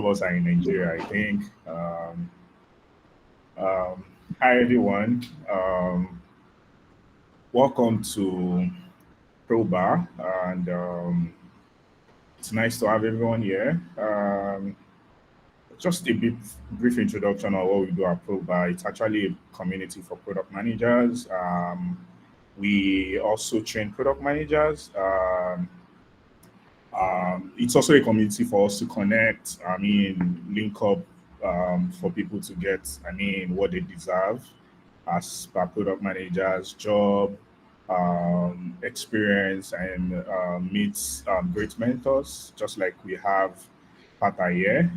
of us are in Nigeria, I think. Um, Hi, everyone. Welcome to Probar, and it's nice to have everyone here. Just a brief introduction of what we do at Probar. It's actually a community for product managers. We also train product managers. It's also a community for us to connect. Link up for people to get, what they deserve as per product manager's job, experience, and meet great mentors, just like we have Pata here.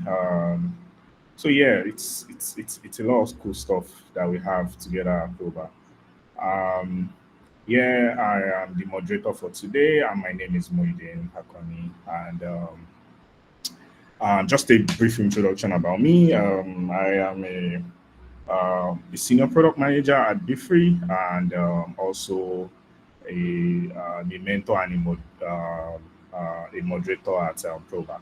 So yeah, it's a lot of cool stuff that we have together at Proba. Um, yeah, I am the moderator for today, and my name is Muhyiddin Hakoni. And just a brief introduction about me. I am a senior product manager at Bfree, and also a mentor and a moderator at Proba.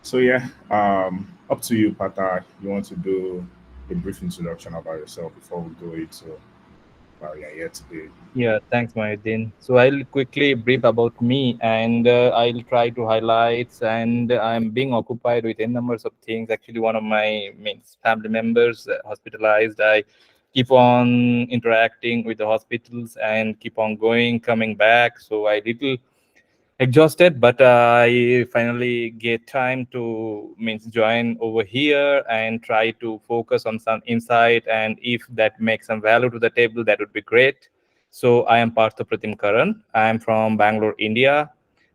So yeah, up to you, Pata. You want to do a brief introduction about yourself before we go into well, yeah, here today. Yeah, thanks, Mahidin. So I'll quickly brief about me, and I'll try to highlights. And I'm being occupied with n numbers of things. Actually, one of my means family members hospitalized. I keep on interacting with the hospitals and keep on going, coming back. So I little exhausted, but I finally get time to means join over here and try to focus on some insight, and if that makes some value to the table, that would be great. So I am Partha Pratim Karan. I am from Bangalore, India,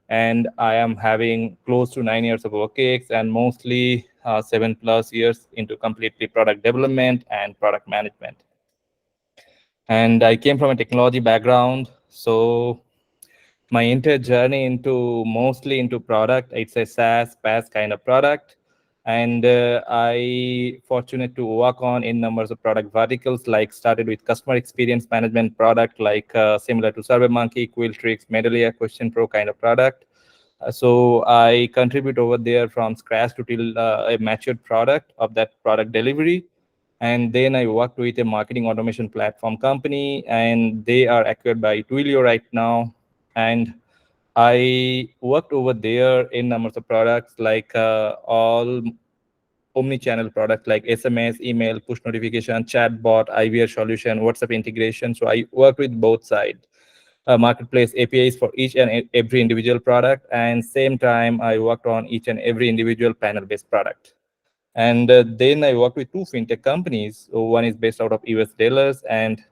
and I am having close to 9 years of work ex and mostly 7+ years into completely product development and product management. And I came from a technology background, so my entire journey into mostly into product. It's a SaaS, PaaS kind of product. And I fortunate to work on in numbers of product verticals, like started with customer experience management product, like similar to SurveyMonkey, Quiltrics, Medalia, Question Pro kind of product. So I contribute over there from scratch to till a matured product of that product delivery. And then I worked with a marketing automation platform company, and they are acquired by Twilio right now. And I worked over there in numbers of products, like all omni-channel products like SMS, email, push notification, chatbot, IVR solution, WhatsApp integration. So I worked with both sides, marketplace APIs for each and every individual product. And same time, I worked on each and every individual panel-based product. And then I worked with two fintech companies. So one is based out of US Dallas, and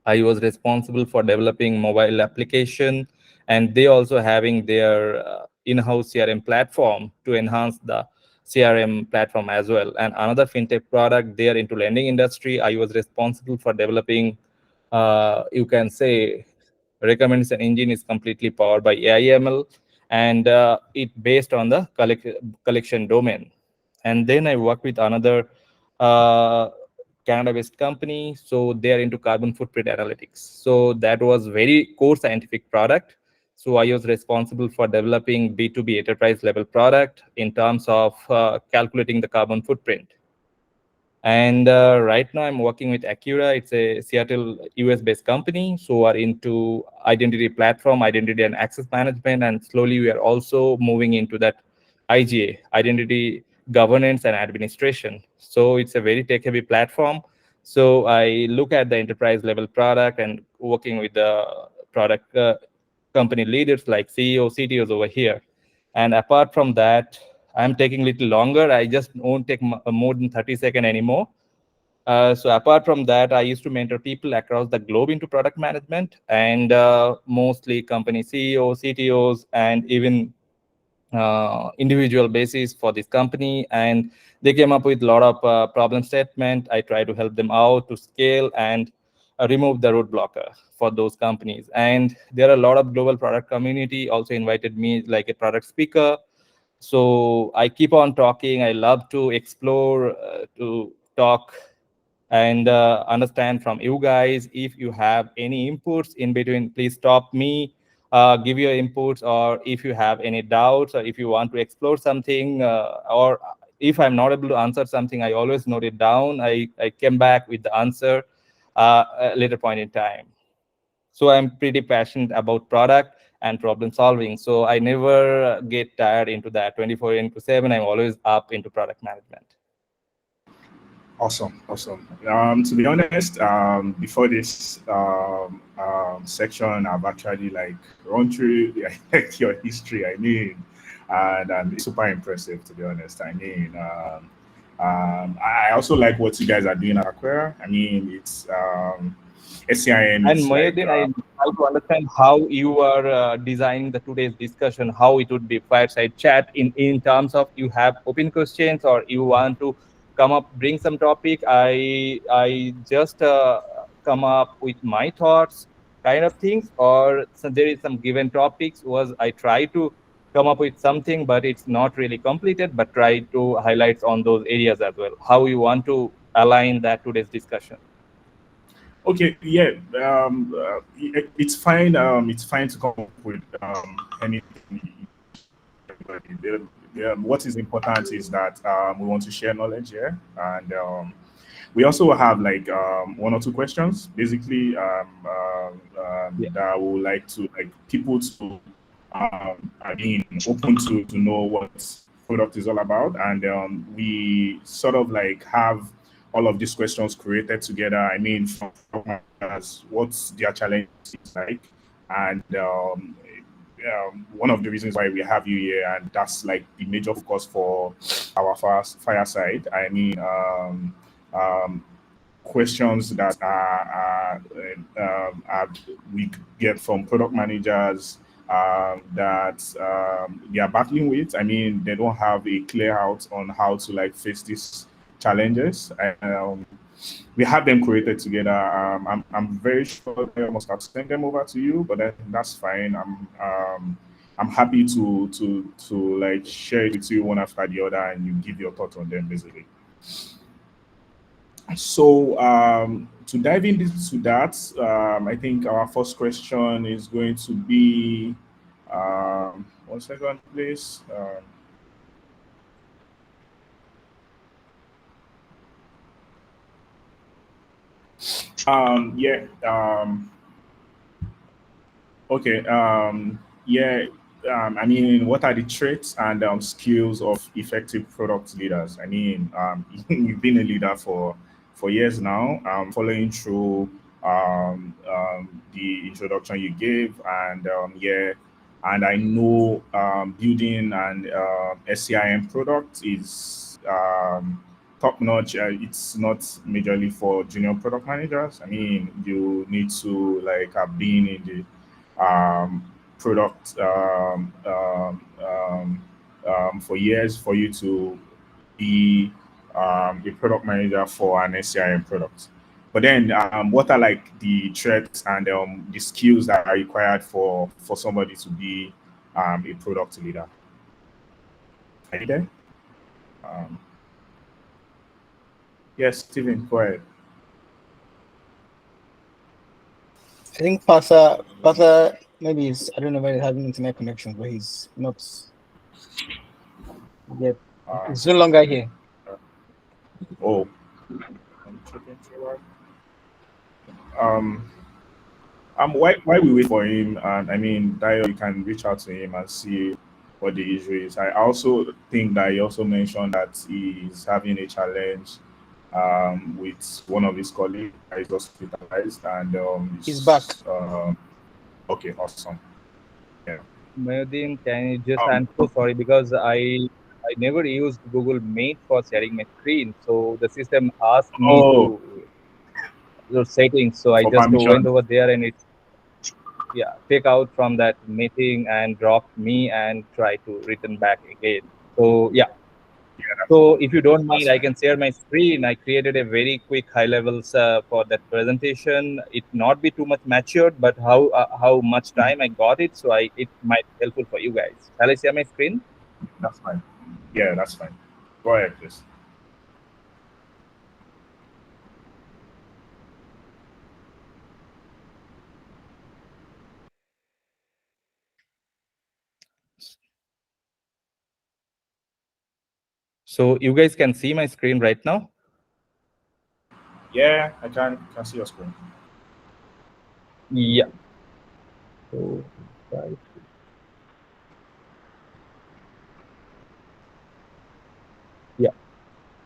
I was responsible for developing mobile application, and they also having their in-house CRM platform to enhance the CRM platform as well. And another fintech product, they are into lending industry. I was responsible for developing, you can say, recommendation engine is completely powered by AI/ML, and it based on the collection domain. And then I worked with another uh, Canada-based company. So they are into carbon footprint analytics. So that was very core scientific product. So I was responsible for developing B2B enterprise level product in terms of calculating the carbon footprint. And right now, I'm working with Acura. It's a Seattle, US-based company. So are into identity platform, identity and access management, and slowly we are also moving into that IGA, identity governance and administration. So it's a very tech-heavy platform. So I look at the enterprise level product and working with the product company leaders like CEO, CTOs over here. And apart from that, I'm taking a little longer. I just won't take more than 30 seconds anymore. So apart from that, I used to mentor people across the globe into product management, and mostly company CEOs, CTOs, and even individual basis for this company. And they came up with a lot of problem statement. I try to help them out to scale and remove the roadblocker for those companies. And there are a lot of global product community also invited me like a product speaker. So I keep on talking. I love to explore, to talk and understand from you guys. If you have any inputs in between, please stop me, give your inputs, or if you have any doubts, or if you want to explore something, or if I'm not able to answer something, I always note it down. I came back with the answer at a later point in time. So I'm pretty passionate about product and problem solving. So I never get tired into that 24 into 7. I'm always up into product management. Awesome, awesome. To be honest, before this section, I've actually like run through your history. I mean, and it's super impressive to be honest. I mean, I also like what you guys are doing at Aquara. I mean, it's SCIM. And It's like Moyuddin, I try to understand how you are designing the today's discussion, how it would be fireside chat in terms of you have open questions or you want to come up, bring some topic. I just come up with my thoughts, kind of things, or so there is some given topics. Was I try to come up with something, but it's not really completed, but try to highlights on those areas as well. How you want to align that today's discussion? okay, yeah. It's fine. It's fine to come up with anything. What is important is that we want to share knowledge here, and we also have like one or two questions, basically, Yeah. that I would like to like people to, I mean, open to know what product is all about, and we sort of like have all of these questions created together. I mean, from as what's their challenge is like, and one of the reasons why we have you here, and that's like the major focus for our fireside. I mean, um, questions that are we get from product managers that they are battling with. I mean, they don't have a clear out on how to like face these challenges. We have them created together. I'm very sure I must have sent them over to you, but that's fine. I'm happy to like share it with you one after the other, and you give your thoughts on them basically. So to dive into that, I think our first question is going to be 1 second, please. Yeah. Okay. Yeah. I mean, what are the traits and skills of effective product leaders? I mean, you've been a leader for years now. Following through the introduction you gave, and yeah, and I know building an SCIM product is top notch. It's not majorly for junior product managers. I mean, you need to like have been in the product for years for you to be a product manager for an SCIM product. But then, what are like the traits and the skills that are required for somebody to be a product leader? Are you there? Um, yes, Stephen, go ahead. I think Pasa maybe he's, I don't know whether he's having internet connection, but he's not yet. Um, He's no longer here. oh, I'm checking through that. Um, why we wait for him, and I mean, Dio, you can reach out to him and see what the issue is. I also think that he also mentioned that he's having a challenge with one of his colleagues that is hospitalized, and He's back. okay, awesome. Yeah. Mayudin, can you just? Um, I'm so sorry because I never used Google Meet for sharing my screen, so the system asked me oh, to your settings. So I for just went permission. over there and it yeah take out from that meeting and dropped me and try to return back again. So yeah. Yeah, So if you don't that's mind, I fine. can share my screen. I created a very quick high levels for that presentation. It not be too much matured, but how much time I got it, so I it might be helpful for you guys. Shall I share my screen? That's fine. Yeah, that's fine. Go ahead, please. So you guys can see my screen right now. Yeah, I can see your screen. Yeah. So, right. Yeah.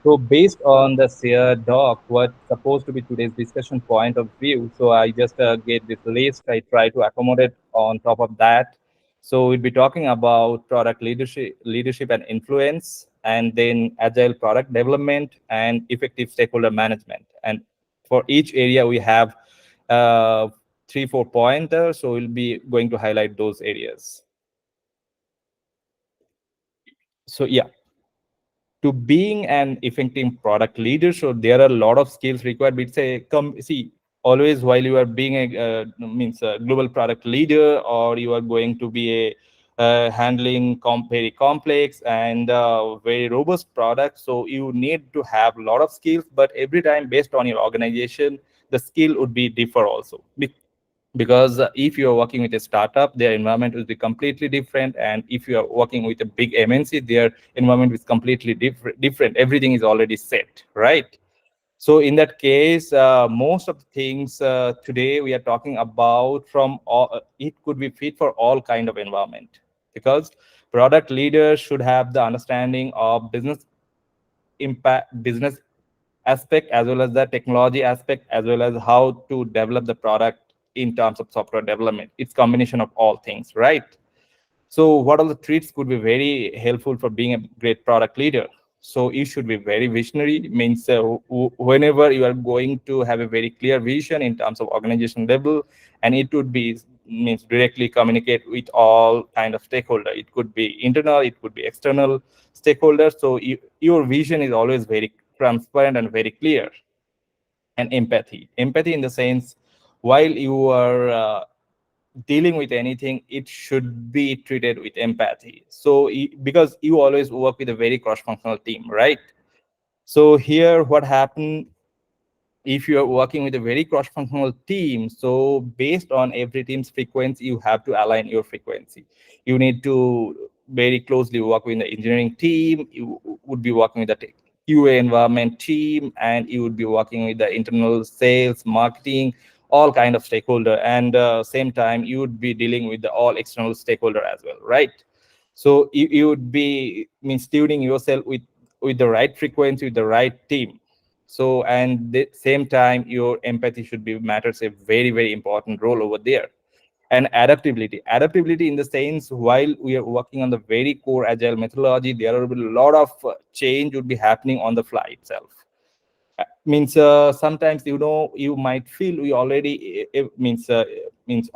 So based on the shared doc, what's supposed to be today's discussion point of view, so I just get this list. I try to accommodate on top of that. So we'll be talking about product leadership and influence, and then agile product development and effective stakeholder management. And for each area, we have uh, 3-4 pointers. So we'll be going to highlight those areas. So yeah, to being an effective product leader, so there are a lot of skills required. But say, come see, always while you are being a means a global product leader, or you are going to be a handling very complex and very robust products, so you need to have a lot of skills. But every time, based on your organization, the skill would be differ also. Because if you are working with a startup, their environment will be completely different, and if you are working with a big MNC, their environment is completely different. Everything is already set, right? So in that case, most of the things today we are talking about from all, it could be fit for all kind of environment, because product leaders should have the understanding of business impact, business aspect, as well as the technology aspect, as well as how to develop the product in terms of software development. It's combination of all things, right? So what are the traits could be very helpful for being a great product leader? So you should be very visionary, means whenever you are going to have a very clear vision in terms of organization level, and it would be means directly communicate with all kind of stakeholder. It could be internal, it could be external stakeholders. So your vision is always very transparent and very clear. And empathy in the sense, while you are dealing with anything, it should be treated with empathy. So because you always work with a very cross-functional team, right? So here what happened, if you are working with a very cross-functional team, so based on every team's frequency, you have to align your frequency. You need to very closely work with the engineering team. You would be working with the QA environment team, and you would be working with the internal sales, marketing, all kind of stakeholder. And same time, you would be dealing with the all external stakeholder as well, right? So you would be means tuning yourself with the right frequency, with the right team. So, and the same time, your empathy should be matters a very, very important role over there. And adaptability in the sense, while we are working on the very core agile methodology, there will be a lot of change would be happening on the fly itself. Means sometimes, you might feel we already means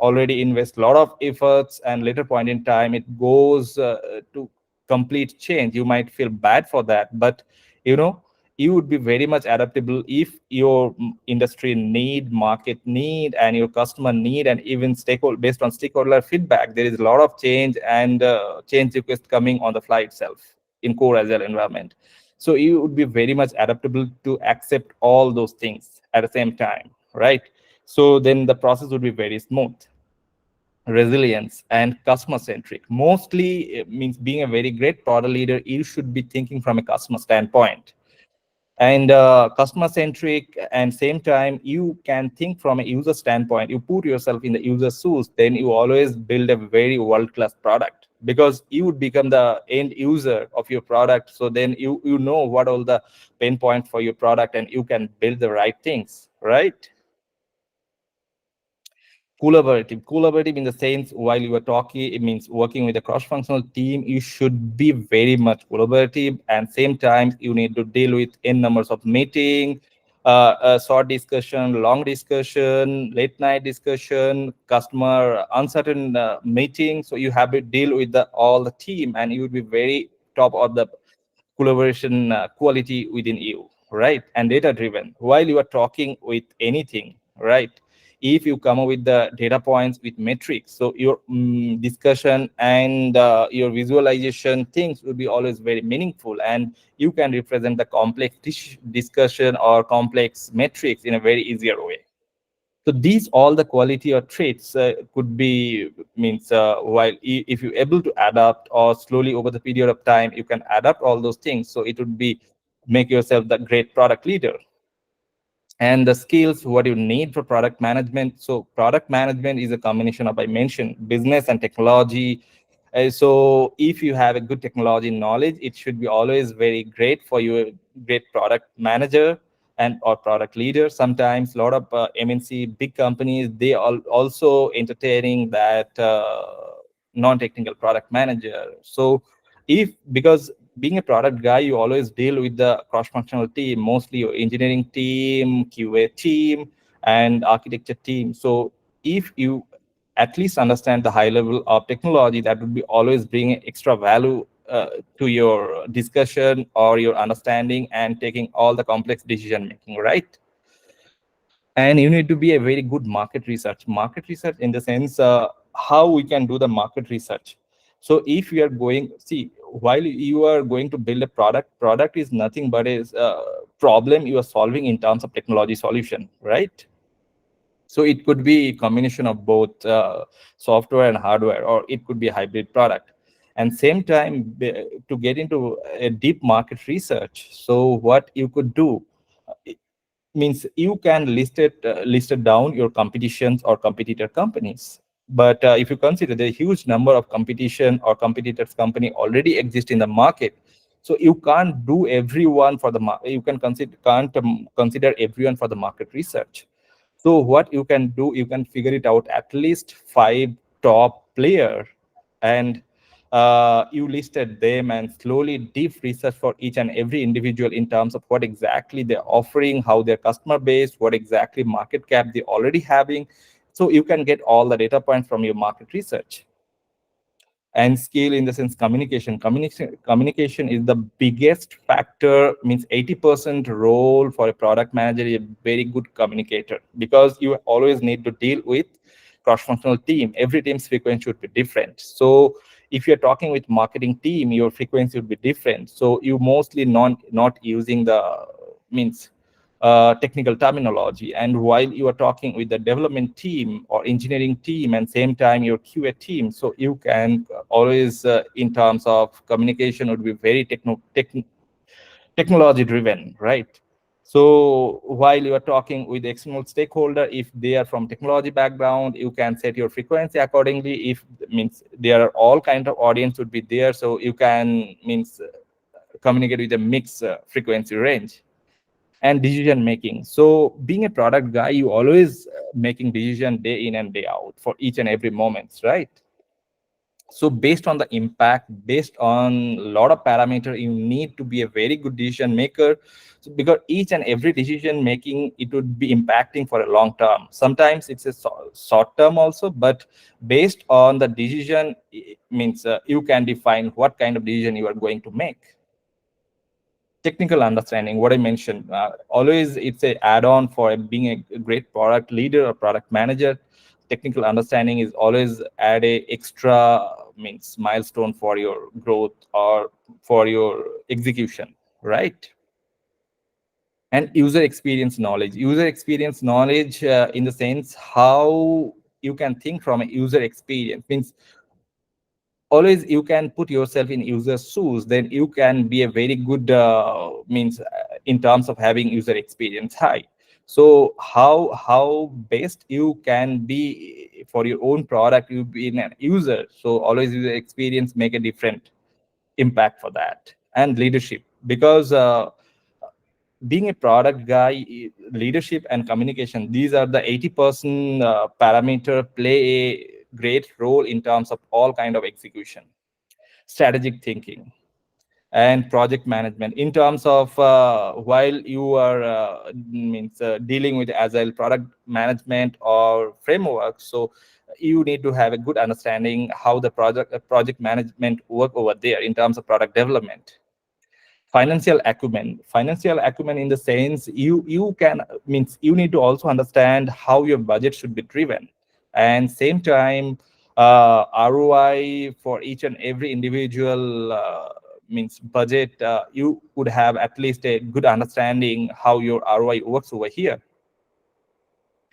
already invest a lot of efforts, and later point in time it goes to complete change. You might feel bad for that, but you know you would be very much adaptable if your industry need, market need, and your customer need, and even stakeholder, based on stakeholder feedback, there is a lot of change, and change request coming on the fly itself in core agile environment. So you would be very much adaptable to accept all those things at the same time, right? So then the process would be very smooth. Resilience and customer centric, mostly it means being a very great product leader, you should be thinking from a customer standpoint, and customer centric, and same time you can think from a user standpoint. You put yourself in the user's shoes, then you always build a very world-class product, because you would become the end user of your product. So then you know what all the pain points for your product, and you can build the right things, right? Collaborative in the sense, while you are talking, it means working with a cross-functional team, you should be very much collaborative, and same time you need to deal with n numbers of meeting, short discussion, long discussion, late night discussion, customer uncertain meeting. So you have to deal with all the team, and you would be very top of the collaboration quality within you, right? And data driven, while you are talking with anything, right? If you come up with the data points with metrics, so your discussion and your visualization things will be always very meaningful, and you can represent the complex discussion or complex metrics in a very easier way. So these all the quality or traits could be means while if you're able to adapt or slowly over the period of time you can adapt all those things, so it would be make yourself the great product leader. And the skills what you need for product management. So product management is a combination of, I mentioned, business and technology. So if you have a good technology knowledge, it should be always very great for you, a great product manager and or product leader. Sometimes a lot of MNC big companies, they are also entertaining that non-technical product manager. So if because being a product guy, you always deal with the cross-functional team, mostly your engineering team, QA team, and architecture team. So if you at least understand the high level of technology, that would be always bring extra value to your discussion or your understanding and taking all the complex decision making, right? And you need to be a very good market research in the sense how we can do the market research. So if you are going, see, while you are going to build a product is nothing but is a problem you are solving in terms of technology solution, right? So it could be a combination of both software and hardware, or it could be a hybrid product. And same time, to get into a deep market research, so what you could do means you can list it down your competitions or competitor companies. But if you consider the huge number of competition or competitors company already exist in the market, so you can't do everyone for the you can consider can't consider everyone for the market research. So what you can do, you can figure it out at least 5 top player, and you listed them and slowly deep research for each and every individual in terms of what exactly they're offering, how their customer base, what exactly market cap they already having. So you can get all the data points from your market research. And skill in the sense communication is the biggest factor, means 80% role for a product manager is a very good communicator, because you always need to deal with cross-functional team. Every team's frequency should be different. So if you're talking with marketing team, your frequency would be different. So you mostly not using the means technical terminology. And while you are talking with the development team or engineering team, and same time your QA team, so you can always, in terms of communication, would be very technology driven, right? So while you are talking with the external stakeholder, if they are from technology background, you can set your frequency accordingly. If means there are all kind of audience would be there, so you can means communicate with a mixed frequency range. And decision making. So being a product guy, you always making decision day in and day out for each and every moments, right? So based on the impact, based on a lot of parameter, you need to be a very good decision maker. So because each and every decision making, it would be impacting for a long term. Sometimes it's a short term also, but based on the decision, it means you can define what kind of decision you are going to make. Technical understanding, what I mentioned, always it's a add-on for being a great product leader or product manager. Technical understanding is always add a extra means milestone for your growth or for your execution, right? And user experience knowledge in the sense how you can think from a user experience, means always you can put yourself in user's shoes, then you can be a very good means in terms of having user experience high. So how best you can be for your own product, you be a user, so always user experience make a different impact for that. And leadership, because being a product guy, leadership and communication, these are the 80% parameter play a great role in terms of all kind of execution. Strategic thinking and project management in terms of while you are means dealing with agile product management or framework, so you need to have a good understanding how the project management work over there in terms of product development. Financial acumen in the sense you can means you need to also understand how your budget should be driven, and same time ROI for each and every individual means budget, you would have at least a good understanding how your ROI works over here.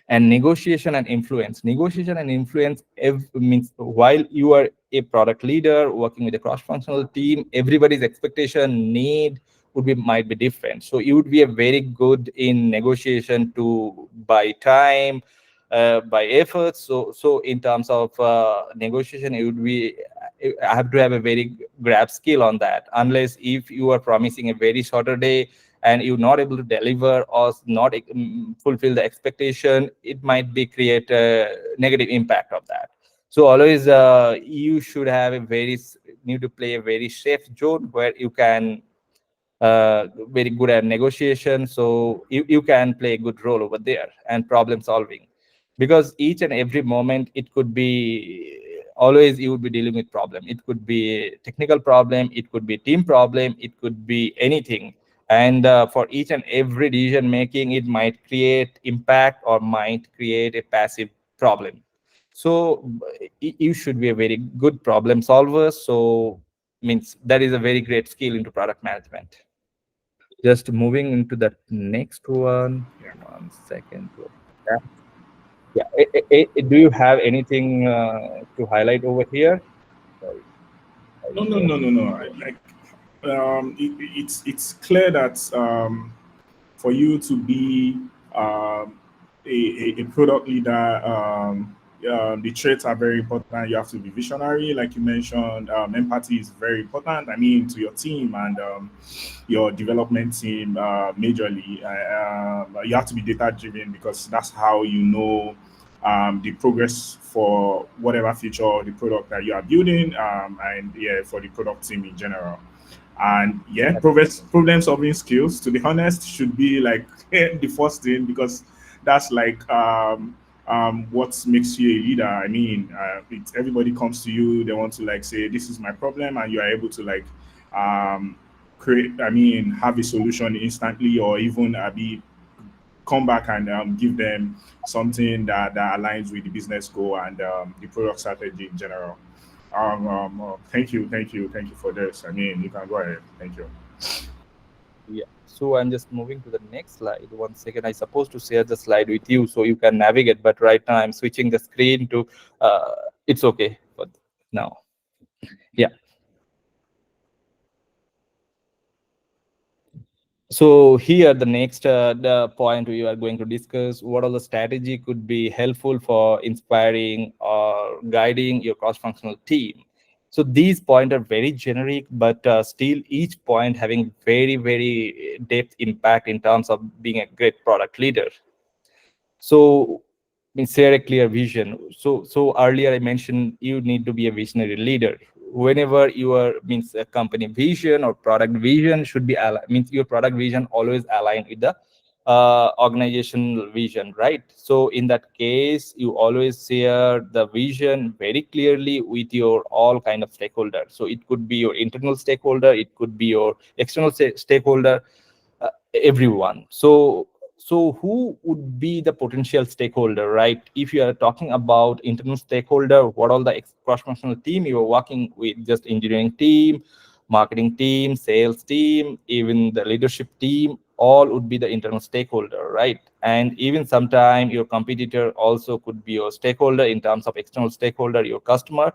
And negotiation and influence means while you are a product leader working with a cross-functional team, everybody's expectation need would be might be different. So you would be a very good in negotiation to buy time, by efforts. So in terms of negotiation, it would be I have to have a very grab skill on that. Unless if you are promising a very shorter day and you're not able to deliver or not fulfill the expectation, it might be create a negative impact of that. So always you should have a need to play a very safe zone where you can very good at negotiation, so you can play a good role over there and problem solving, because each and every moment it could be always you would be dealing with problem. It could be a technical problem, it could be a team problem, it could be anything. And for each and every decision making, it might create impact or might create a passive problem. So you should be a very good problem solver. So means that is a very great skill into product management. Just moving into the next one. Yeah. 1 second. Yeah. Yeah. Do you have anything to highlight over here? Sorry. No, no, no, no, no. Like, it's clear that for you to be a product leader, the traits are very important. You have to be visionary, like you mentioned. Empathy is very important. I mean, to your team and your development team, majorly. You have to be data driven because that's how you know the progress for whatever feature or the product that you are building, and yeah, for the product team in general. And yeah, problem solving skills, to be honest, should be like the first thing, because that's like what makes you a leader. I mean, everybody comes to you, they want to like say, this is my problem, and you are able to like create, I mean, have a solution instantly, or even be come back and give them something that aligns with the business goal and the product strategy in general. Thank you, thank you for this. I mean, you can go ahead. Thank you. Yeah. So I'm just moving to the next slide. 1 second. I supposed to share the slide with you so you can navigate, but right now I'm switching the screen to. It's okay, but now. Yeah. So here the next the point we are going to discuss what all the strategy could be helpful for inspiring or guiding your cross-functional team. So these points are very generic, but still each point having very depth impact in terms of being a great product leader. So means share a clear vision. So earlier I mentioned you need to be a visionary leader. Whenever you are means a company vision or product vision should be means your product vision always aligned with the organizational vision, right? So in that case, you always share the vision very clearly with your all kind of stakeholders. So it could be your internal stakeholder, it could be your external stakeholder, everyone. So who would be the potential stakeholder, right? If you are talking about internal stakeholder, what all the cross-functional team you are working with, just engineering team, marketing team, sales team, even the leadership team, all would be the internal stakeholder, right? And even sometime your competitor also could be your stakeholder in terms of external stakeholder, your customer.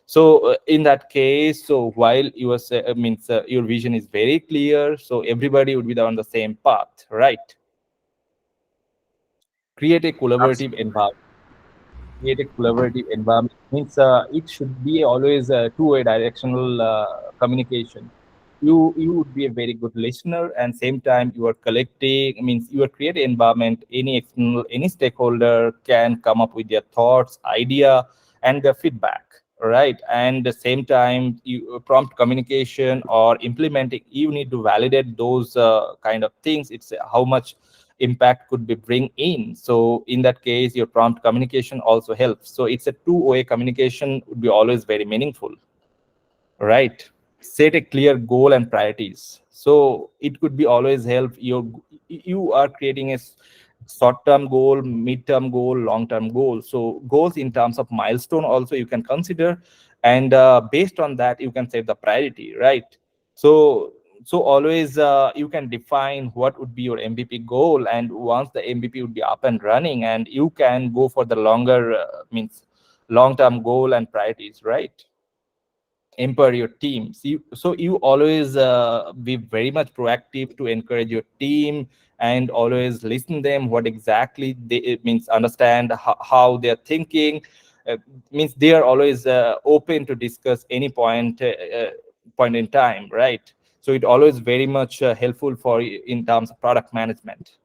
So in that case, so while your means your vision is very clear, so everybody would be on the same path, right? Create a collaborative Absolutely. environment. Create a collaborative environment means it should be always a two-way directional communication. You would be a very good listener, and same time you are collecting means you are creating environment. Any external, any stakeholder can come up with their thoughts, idea, and their feedback, right? And the same time you prompt communication or implementing, you need to validate those kind of things. It's how much impact could be bring in. So in that case, your prompt communication also helps. So it's a two-way communication would be always very meaningful, right? Set a clear goal and priorities. So it could be always help you are creating a short-term goal, mid-term goal, long-term goal. So goals in terms of milestone also you can consider, and based on that you can set the priority, right? So so always you can define what would be your MVP goal, and once the MVP would be up and running, and you can go for the longer means long-term goal and priorities, right? Empower your team. So you always be very much proactive to encourage your team, and always listen them what exactly they, it means understand how they're thinking. Means they are always open to discuss any point in time, right? So it always very much helpful for in terms of product management.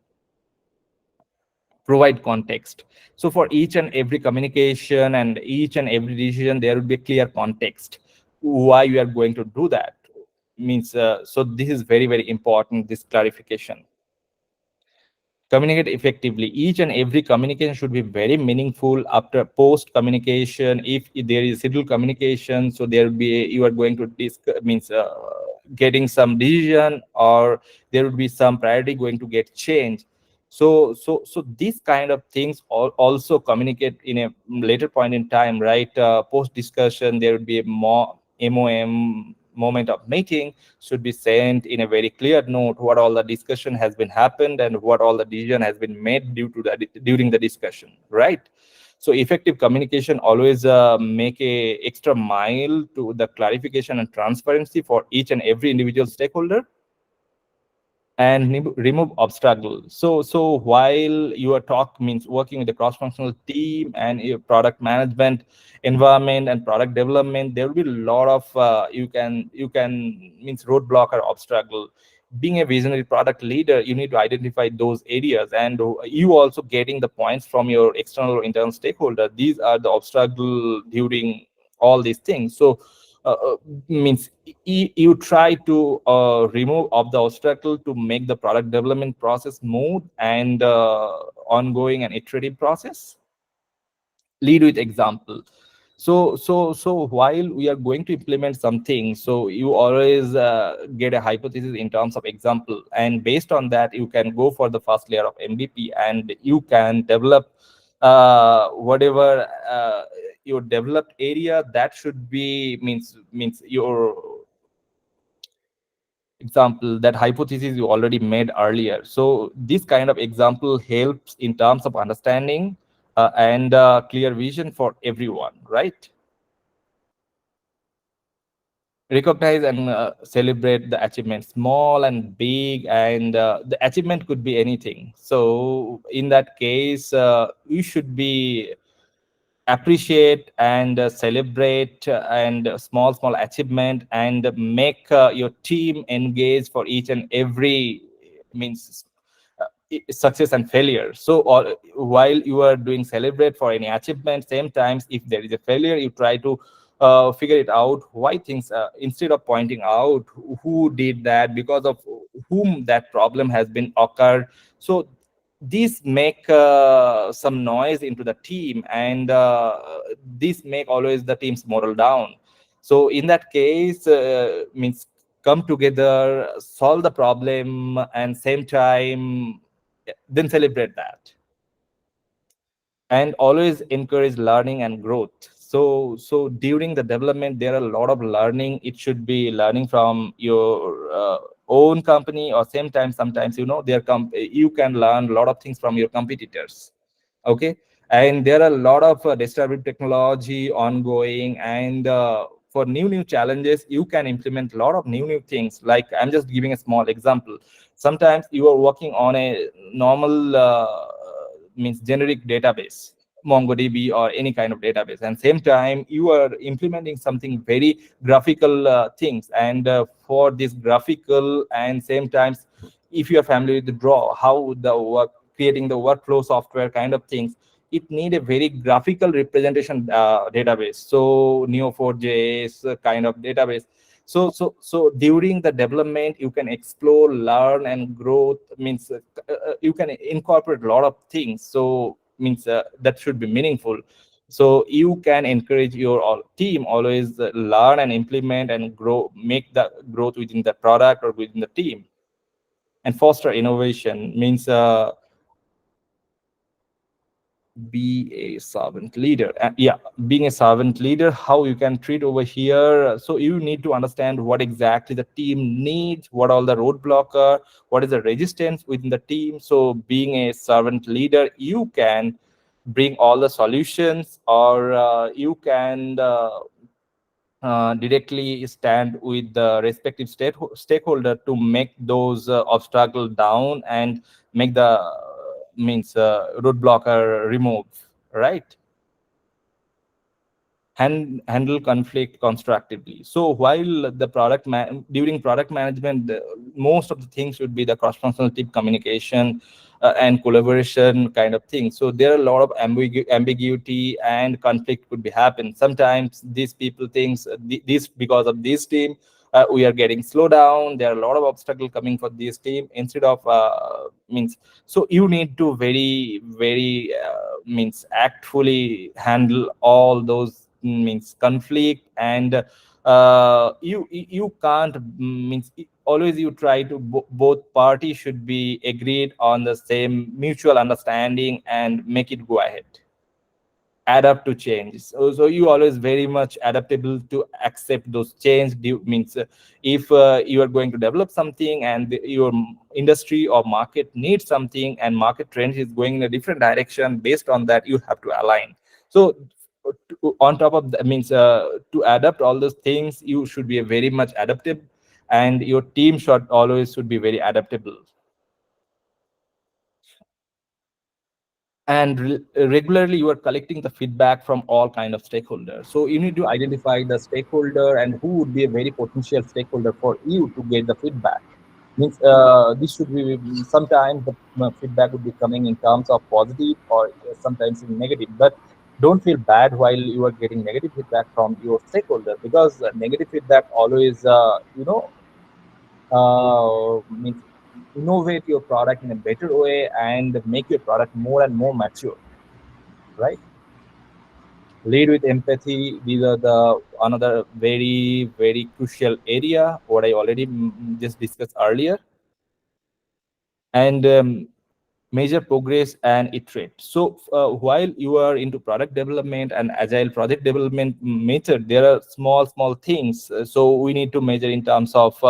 Provide context. So for each and every communication and each and every decision, there will be a clear context why you are going to do that. Means so this is very, very important, this clarification. Communicate effectively. Each and every communication should be very meaningful. After post communication, if there is scheduled communication, so there will be, you are going to discuss, means getting some decision, or there will be some priority going to get changed. So these kind of things also communicate in a later point in time, right? Post discussion, there will be a more MOM, moment of meeting, should be sent in a very clear note what all the discussion has been happened and what all the decision has been made due to that during the discussion, right? So effective communication always make a extra mile to the clarification and transparency for each and every individual stakeholder, and remove obstacle. So while you are means working with the cross-functional team and your product management environment and product development, there will be a lot of you can means roadblock or obstacle. Being a visionary product leader, you need to identify those areas, and you also getting the points from your external or internal stakeholder. These are the obstacle during all these things. So uh, uh, means you try to remove of the obstacle to make the product development process smooth and ongoing and iterative process. Lead with example. So while we are going to implement something, so you always get a hypothesis in terms of example, and based on that you can go for the first layer of MVP, and you can develop whatever your developed area that should be means your example, that hypothesis you already made earlier. So this kind of example helps in terms of understanding and clear vision for everyone, right? Recognize and celebrate the achievement, small and big, and the achievement could be anything. So in that case, you should be appreciate and celebrate and small achievement, and make your team engage for each and every means success and failure. So while you are doing celebrate for any achievement, same times if there is a failure, you try to figure it out why things instead of pointing out who did that, because of whom that problem has been occurred. So these make some noise into the team, and this make always the team's moral down. So in that case, means come together, solve the problem, and same time then celebrate that, and always encourage learning and growth. So during the development there are a lot of learning. It should be learning from your own company, or same time sometimes you can learn a lot of things from your competitors. Okay, and there are a lot of distributed technology ongoing, and for new challenges you can implement a lot of new things. Like I'm just giving a small example. Sometimes you are working on a normal means generic database, MongoDB or any kind of database, and same time you are implementing something very graphical things, and for this graphical, and same times if you are familiar with the draw, how the work creating the workflow software kind of things, it need a very graphical representation database. So Neo4j kind of database. So during the development you can explore, learn, and growth. Means you can incorporate a lot of things. So means that should be meaningful. So you can encourage your team always learn and implement and grow, make the growth within the product or within the team, and foster innovation. Means Be a servant leader. Yeah, being a servant leader, how you can treat over here. So you need to understand what exactly the team needs, what all the roadblock are, what is the resistance within the team. So being a servant leader, you can bring all the solutions, or you can directly stand with the respective stakeholder to make those obstacles down and make the means roadblocker remove, right? Handle conflict constructively. So while the during product management, most of the things should be the cross-functional team communication and collaboration kind of thing. So there are a lot of ambiguity and conflict could be happen. Sometimes these people thinks this because of this team we are getting slow down. There are a lot of obstacles coming for this team instead of means. So you need to very means actfully handle all those means conflict, and you can't means always you try to both parties should be agreed on the same mutual understanding and make it go ahead, adapt to change. So you always very much adaptable to accept those change. Means if you are going to develop something and your industry or market needs something and market trend is going in a different direction, based on that you have to align. So on top of that means to adapt all those things, you should be a very much adaptive, and your team should be very adaptable. And regularly you are collecting the feedback from all kind of stakeholders. So you need to identify the stakeholder and who would be a very potential stakeholder for you to get the feedback. Means this should be, sometimes the feedback would be coming in terms of positive or sometimes in negative, but don't feel bad while you are getting negative feedback from your stakeholder, because negative feedback always means innovate your product in a better way and make your product more and more mature, right? Lead with empathy. These are the another very crucial area what I already just discussed earlier. And measure progress and iterate. So while you are into product development and agile project development method, there are small things. So we need to measure in terms of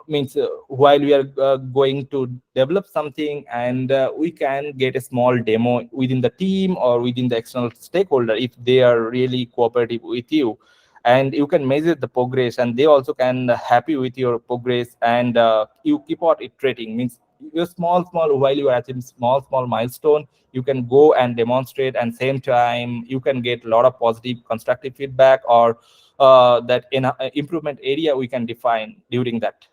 means while we are going to develop something, and we can get a small demo within the team or within the external stakeholder if they are really cooperative with you, and you can measure the progress and they also can happy with your progress, and you keep on iterating. Means you small while you are achieving small milestone, you can go and demonstrate, and same time you can get a lot of positive constructive feedback, or that in improvement area we can define during that,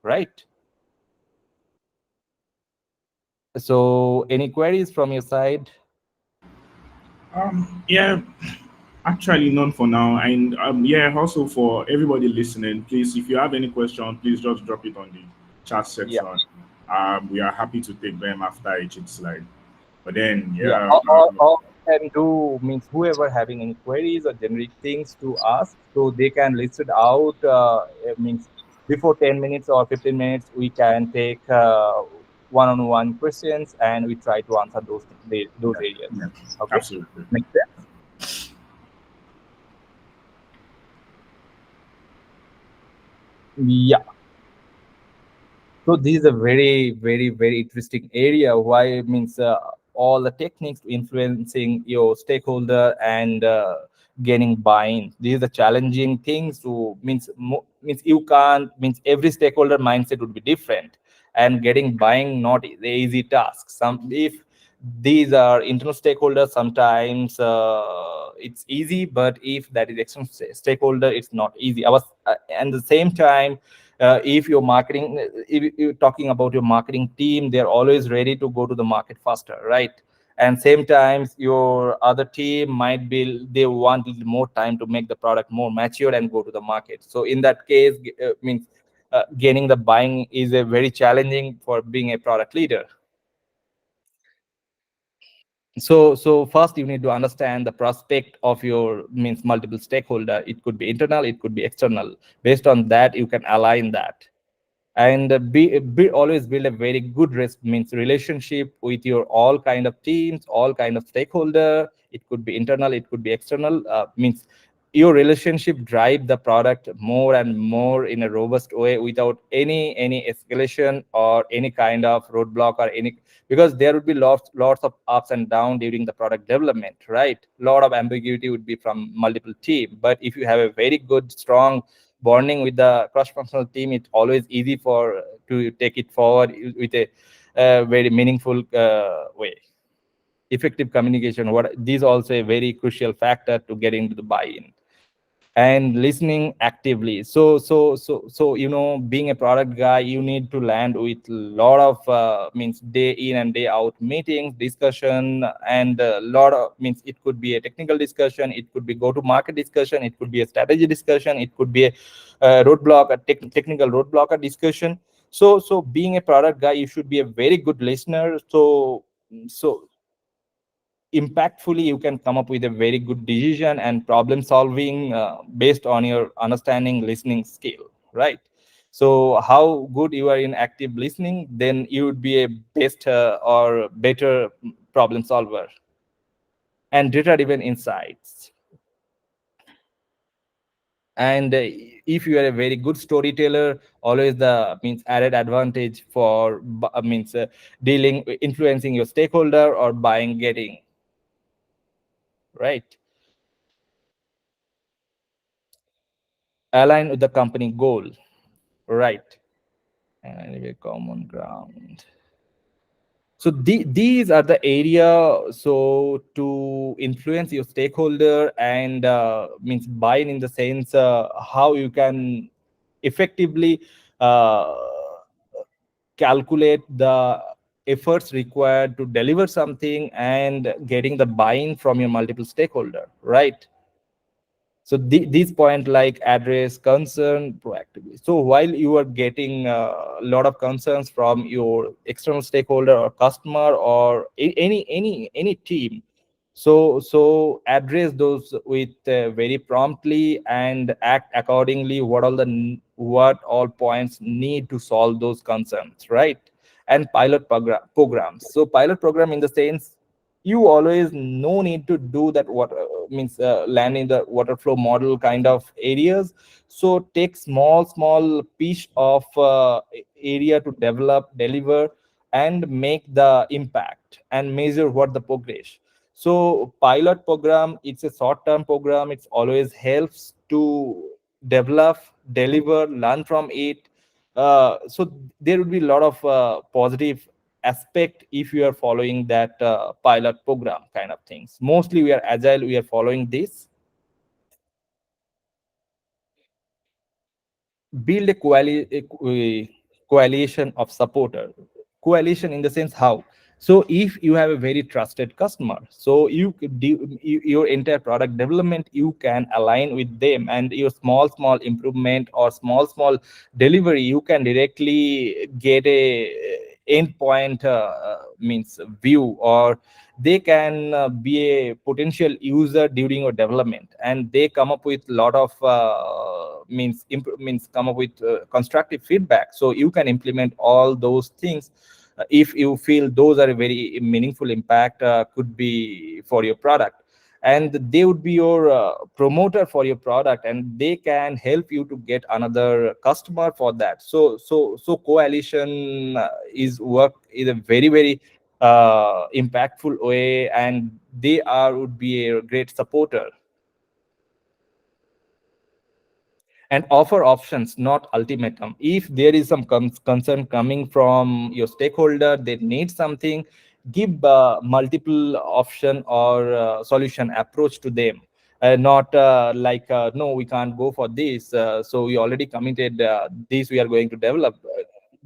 right? So any queries from your side? Yeah, actually none for now. And yeah, also for everybody listening, please, if you have any question, please just drop it on the chat Yeah. section. We are happy to take them after each slide. But then, Yeah, yeah, all can do means whoever having any queries or generic things to ask, so they can list it out. It means before 10 minutes or 15 minutes, we can take one-on-one questions and we try to answer those yeah, areas. yeah, Okay, absolutely. makes sense. Yeah. So this is a very interesting area. Why it means all the techniques to influencing your stakeholder and gaining buy-in. These are the challenging things. To means you can't means every stakeholder mindset would be different, and getting buying not the easy task. Some if these are internal stakeholders, sometimes it's easy, but if that is external stakeholder, it's not easy. I was and the same time if your marketing, if you're talking about your marketing team, they're always ready to go to the market faster, right? And same times your other team might be they want a little more time to make the product more mature and go to the market. So in that case means gaining the buying is a very challenging for being a product leader. So first you need to understand the prospect of your means multiple stakeholder. It could be internal, it could be external. Based on that you can align that. and always build a very good means relationship with your all kind of teams, all kind of stakeholder. It could be internal, it could be external, means your relationship drive the product more and more in a robust way without any escalation or any kind of roadblock or any, because there would be lots of ups and downs during the product development, right? Lot of ambiguity would be from multiple team. But if you have a very good strong bonding with the cross-functional team, it's always easy for to take it forward with a very meaningful way. Effective communication, what these also a very crucial factor to get into the buy-in. And listening actively. So being a product guy, you need to land with a lot of means day in and day out meetings, discussion, and a lot of means it could be a technical discussion, it could be go to market discussion, it could be a strategy discussion, it could be a roadblock, a technical roadblocker discussion. So being a product guy, you should be a very good listener. So impactfully you can come up with a very good decision and problem solving based on your understanding listening skill, right? So how good you are in active listening, then you would be a best or better problem solver. And data driven insights, and if you are a very good storyteller, always the means added advantage for means dealing influencing your stakeholder or buying getting, right? Align with the company goal, right? And a common ground. So these are the area, so to influence your stakeholder and means buy-in in the sense how you can effectively uh, calculate the efforts required to deliver something and getting the buy-in from your multiple stakeholder, right? So these point like address concern proactively. So while you are getting a lot of concerns from your external stakeholder or customer or any team, so address those with very promptly and act accordingly. What all points need to solve those concerns, right? And pilot programs. So pilot program in the sense, you always no need to do that what means land in the water flow model kind of areas. So take small piece of area to develop, deliver, and make the impact and measure what the progress. So pilot program, it's a short term program, it's always helps to develop, deliver, learn from it. So there would be a lot of positive aspect if you are following that pilot program kind of things. Mostly we are agile, we are following this. Build a coalition of supporters. Coalition in the sense how? So if you have a very trusted customer, so you could do your entire product development, you can align with them, and your small improvement or small delivery, you can directly get a endpoint means view, or they can be a potential user during your development, and they come up with a lot of means come up with constructive feedback, so you can implement all those things if you feel those are a very meaningful impact could be for your product. And they would be your promoter for your product, and they can help you to get another customer for that. So coalition is work is a very impactful way, and they are would be a great supporter. And offer options, not ultimatum. If there is some concern coming from your stakeholder, they need something, give multiple option or solution approach to them. Not like no, we can't go for this, so we already committed this, we are going to develop.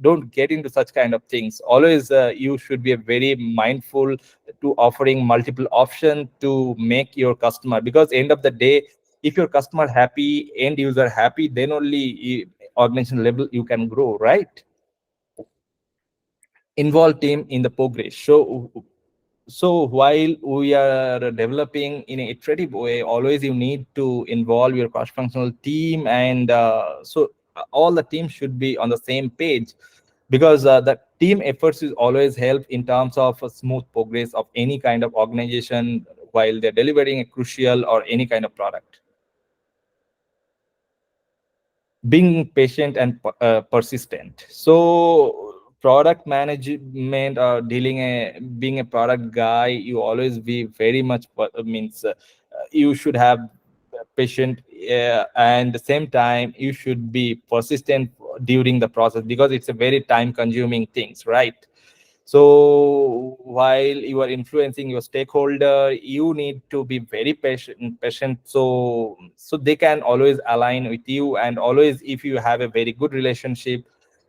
Don't get into such kind of things. Always you should be very mindful to offering multiple options to make your customer, because end of the day, if your customer happy, end user happy, then only organization level you can grow, right? Involve team in the progress. So while we are developing in a iterative way, always you need to involve your cross-functional team. And so all the teams should be on the same page, because the team efforts is always help in terms of a smooth progress of any kind of organization while they're delivering a crucial or any kind of product. Being patient and persistent. So product management or being a product guy, you always be very much you should have patient, and the same time you should be persistent during the process, because it's a very time consuming things, right? So while you are influencing your stakeholder, you need to be very patient, so they can always align with you, and always if you have a very good relationship,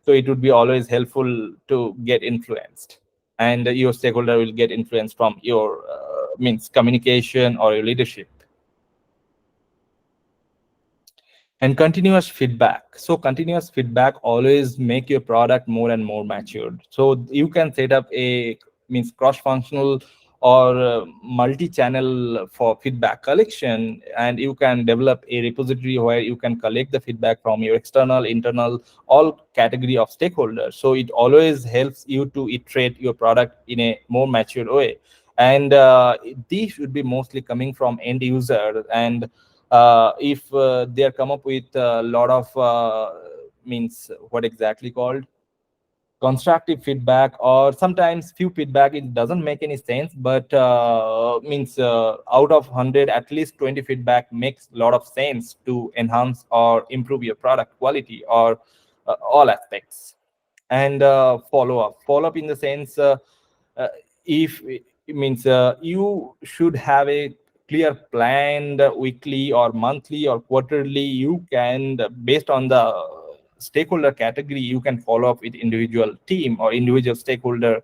so it would be always helpful to get influenced, and your stakeholder will get influence from your communication or your leadership. And continuous feedback. So continuous feedback always make your product more and more matured. So you can set up a cross-functional or multi-channel for feedback collection, and you can develop a repository where you can collect the feedback from your external, internal, all category of stakeholders. So it always helps you to iterate your product in a more mature way. And these should be mostly coming from end user. And if they come up with a lot of what exactly called constructive feedback, or sometimes few feedback, it doesn't make any sense, but out of 100 at least 20 feedback makes a lot of sense to enhance or improve your product quality or all aspects. And follow up in the sense, uh, if it means you should have a clear planned weekly or monthly or quarterly. You can, based on the stakeholder category, you can follow up with individual team or individual stakeholder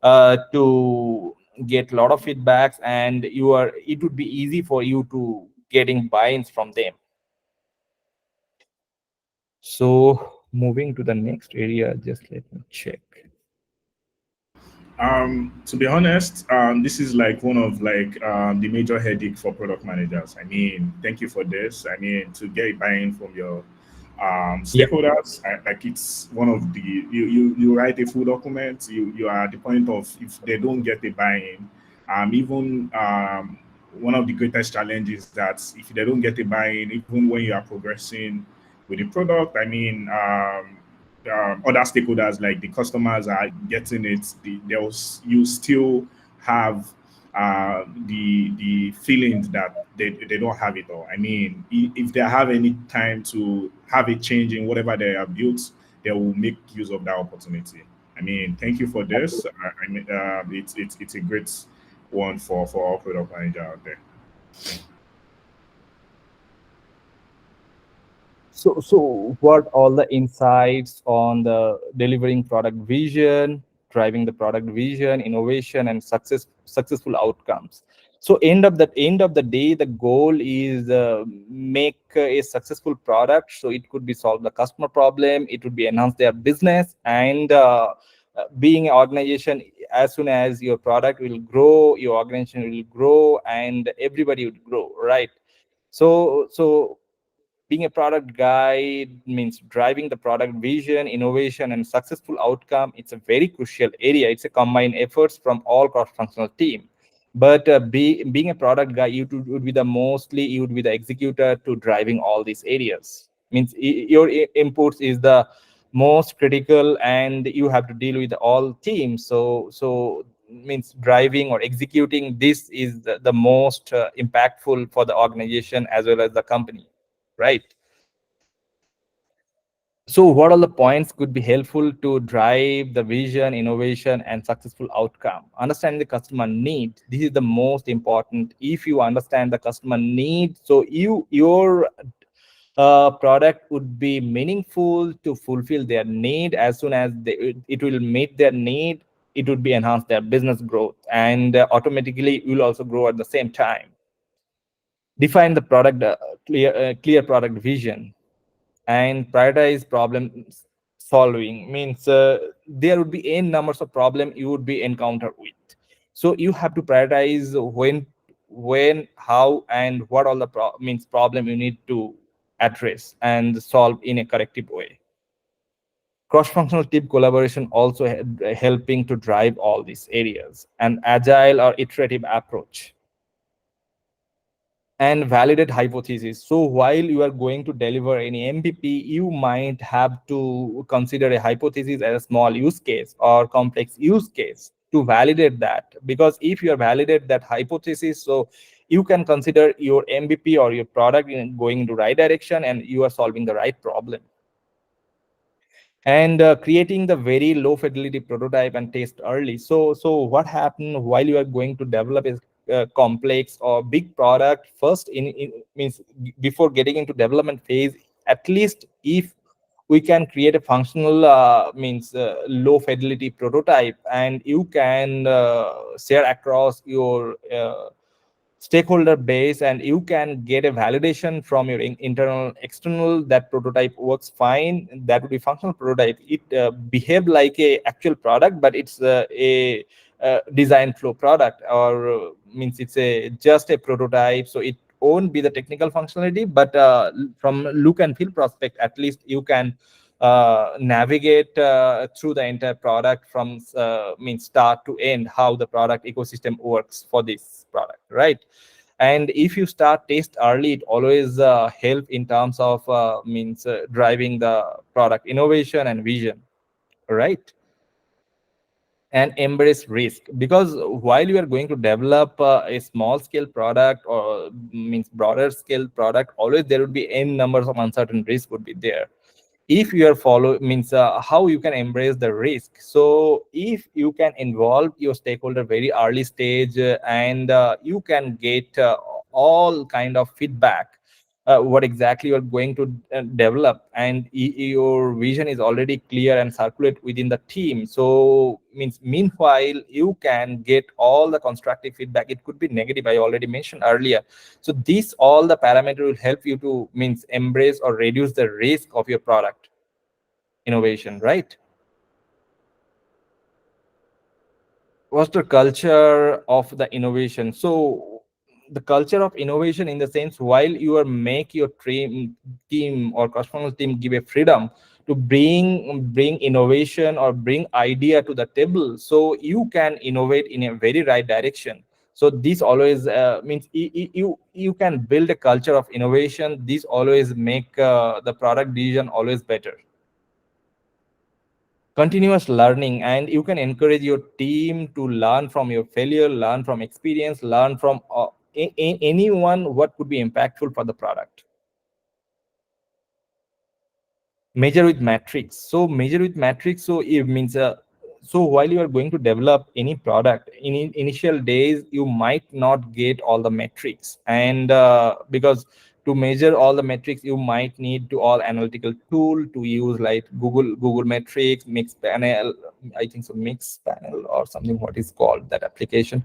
to get a lot of feedbacks, and it would be easy for you to getting buy-ins from them. So moving to the next area, just let me check. To be honest, this is like one of the major headache for product managers. I mean, thank you for this. I mean, to get buy-in from your Yeah. stakeholders, like it's one of the you write a full document. You are at the point of, if they don't get a buy-in, even one of the greatest challenges that if they don't get a buy-in, even when you are progressing with the product, I mean, other stakeholders like the customers are getting it, you still have the feeling that they don't have it all. I mean, if they have any time to have a change in whatever they have built, they will make use of that opportunity. I mean, thank you for this. I mean, it's a great one for all product manager out there. So what all the insights on the delivering product vision, driving the product vision, innovation, and successful outcomes. So end of the day, the goal is make a successful product. So it could be solve the customer problem, it would be enhance their business, and being an organization, as soon as your product will grow, your organization will grow, and everybody would grow, right? So being a product guy means driving the product vision, innovation, and successful outcome. It's a very crucial area. It's a combined efforts from all cross-functional team. But being a product guy, would be the mostly you would be the executor to driving all these areas. Means your inputs is the most critical, and you have to deal with all teams. So means driving or executing this is the most impactful for the organization as well as the company, right? So what all the points could be helpful to drive the vision, innovation, and successful outcome? Understanding the customer need. This is the most important. If you understand the customer need, so your product would be meaningful to fulfill their need. As soon as it will meet their need, it would be enhance their business growth, and automatically you will also grow at the same time. Define the product, clear product vision, and prioritize problem solving. Means there would be n numbers of problem you would be encountered with. So you have to prioritize when, how, and what all the problem you need to address and solve in a corrective way. Cross-functional team collaboration also helping to drive all these areas. An agile or iterative approach and validate hypothesis. So while you are going to deliver any MVP, you might have to consider a hypothesis as a small use case or complex use case to validate that. Because if you are validate that hypothesis, so you can consider your MVP or your product in going in the right direction and you are solving the right problem. And creating the very low fidelity prototype and test early. So what happened while you are going to develop a complex or big product first in means before getting into development phase, at least if we can create a functional means low fidelity prototype and you can share across your stakeholder base and you can get a validation from your internal external that prototype works fine, that would be functional prototype. It behave like a actual product, but it's a design flow product, or means it's a just a prototype, so it won't be the technical functionality, but from look and feel prospect, at least you can navigate through the entire product from means start to end, how the product ecosystem works for this product, right? And if you start test early, it always help in terms of means driving the product innovation and vision, right? And embrace risk, because while you are going to develop a small scale product or means broader scale product, always there would be n numbers of uncertain risk would be there. If you are follow means how you can embrace the risk. So if you can involve your stakeholder very early stage and you can get all kind of feedback what exactly you're going to develop, and your vision is already clear and circulate within the team. So means meanwhile you can get all the constructive feedback. It could be negative, I already mentioned earlier. So this all the parameter will help you to means embrace or reduce the risk of your product innovation, right? What's the culture of the innovation? So the culture of innovation in the sense, while you are make your team or cross-functional team give a freedom to bring innovation or bring idea to the table, so you can innovate in a very right direction. So this always means you can build a culture of innovation. This always make the product decision always better. Continuous learning, and you can encourage your team to learn from your failure, learn from experience, learn from anyone what could be impactful for the product. Measure with metrics. So measure with metrics, so it means so while you are going to develop any product in initial days, you might not get all the metrics, and because to measure all the metrics you might need to all analytical tool to use, like google metrics, mix panel, I think so, mix panel or something, what is called that application.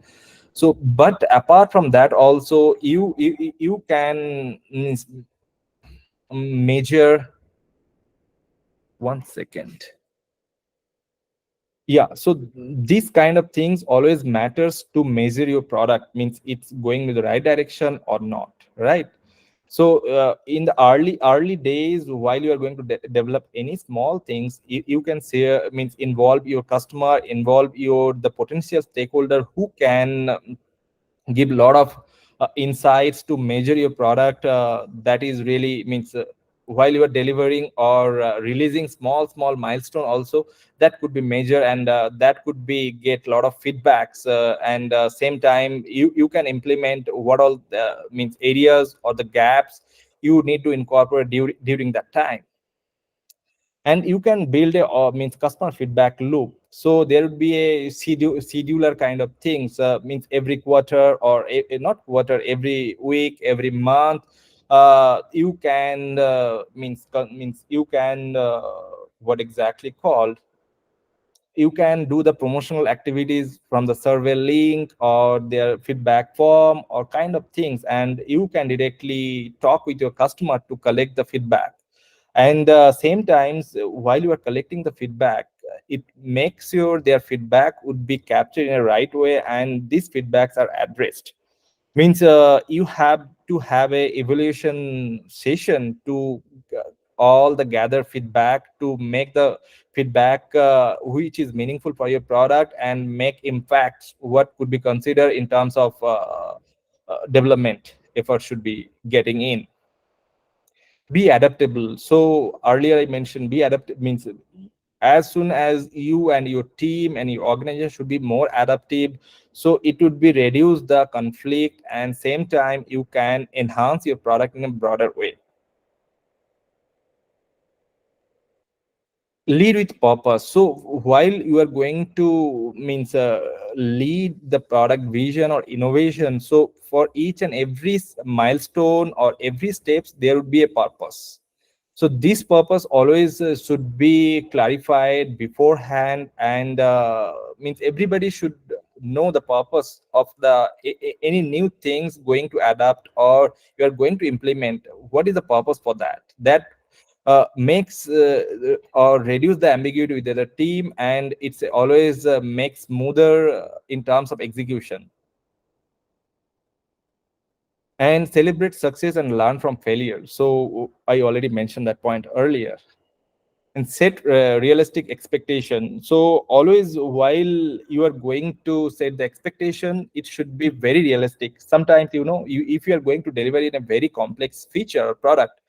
So but apart from that also you can measure. One second. Yeah, so these kind of things always matters to measure your product, means it's going in the right direction or not, right? So in the early days, while you are going to develop any small things, you can say means involve your customer, involve your the potential stakeholder who can give a lot of insights to measure your product. That is really means while you are delivering or releasing small milestone also, that could be measured, and that could be get a lot of feedbacks, and same time you can implement what all the means areas or the gaps you need to incorporate during that time. And you can build a means customer feedback loop. So there would be a scheduler kind of things, means every quarter or not quarter, every week, every month, you can means you can what exactly called, you can do the promotional activities from the survey link or their feedback form or kind of things, and you can directly talk with your customer to collect the feedback. And same times while you are collecting the feedback, it makes sure their feedback would be captured in a right way and these feedbacks are addressed. Means you have to have a evaluation session to all the gather feedback to make the feedback which is meaningful for your product and make impacts what could be considered in terms of development effort should be getting in. Be adaptable. So earlier I mentioned be adaptable means as soon as you and your team and your organization should be more adaptive, so it would be reduce the conflict and same time you can enhance your product in a broader way. Lead with purpose. So while you are going to means lead the product vision or innovation, so for each and every milestone or every steps there would be a purpose. So this purpose always should be clarified beforehand, and means everybody should know the purpose of the any new things going to adapt or you are going to implement. What is the purpose for that? That makes or reduce the ambiguity with the team, and it's always makes smoother in terms of execution. And celebrate success and learn from failure. So I already mentioned that point earlier. And set realistic expectation. So always while you are going to set the expectation, it should be very realistic. Sometimes if you are going to deliver in a very complex feature or product,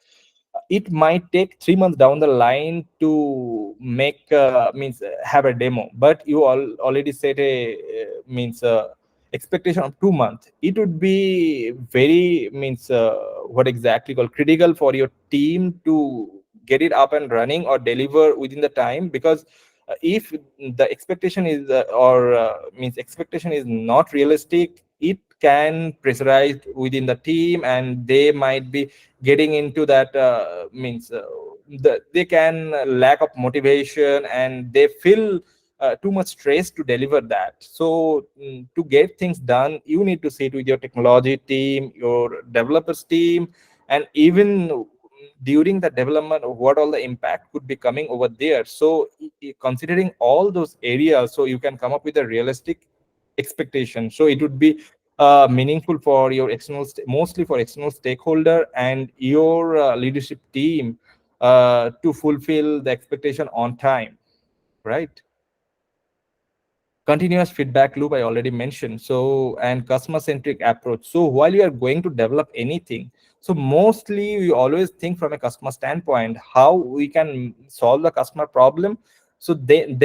it might take 3 months down the line to make means have a demo, but you already set a means expectation of 2 months. It would be very means what exactly called critical for your team to get it up and running or deliver within the time, because if the expectation is or means expectation is not realistic, it can pressurize within the team and they might be getting into that means they can lack of motivation and they feel too much stress to deliver that. So to get things done, you need to sit with your technology team, your developers team, and even during the development of what all the impact could be coming over there. So considering all those areas, so you can come up with a realistic expectation. So it would be meaningful for your external mostly for external stakeholder and your leadership team to fulfill the expectation on time, right? Continuous feedback loop I already mentioned. So and customer centric approach. So while you are going to develop anything, so mostly we always think from a customer standpoint how we can solve the customer problem. So then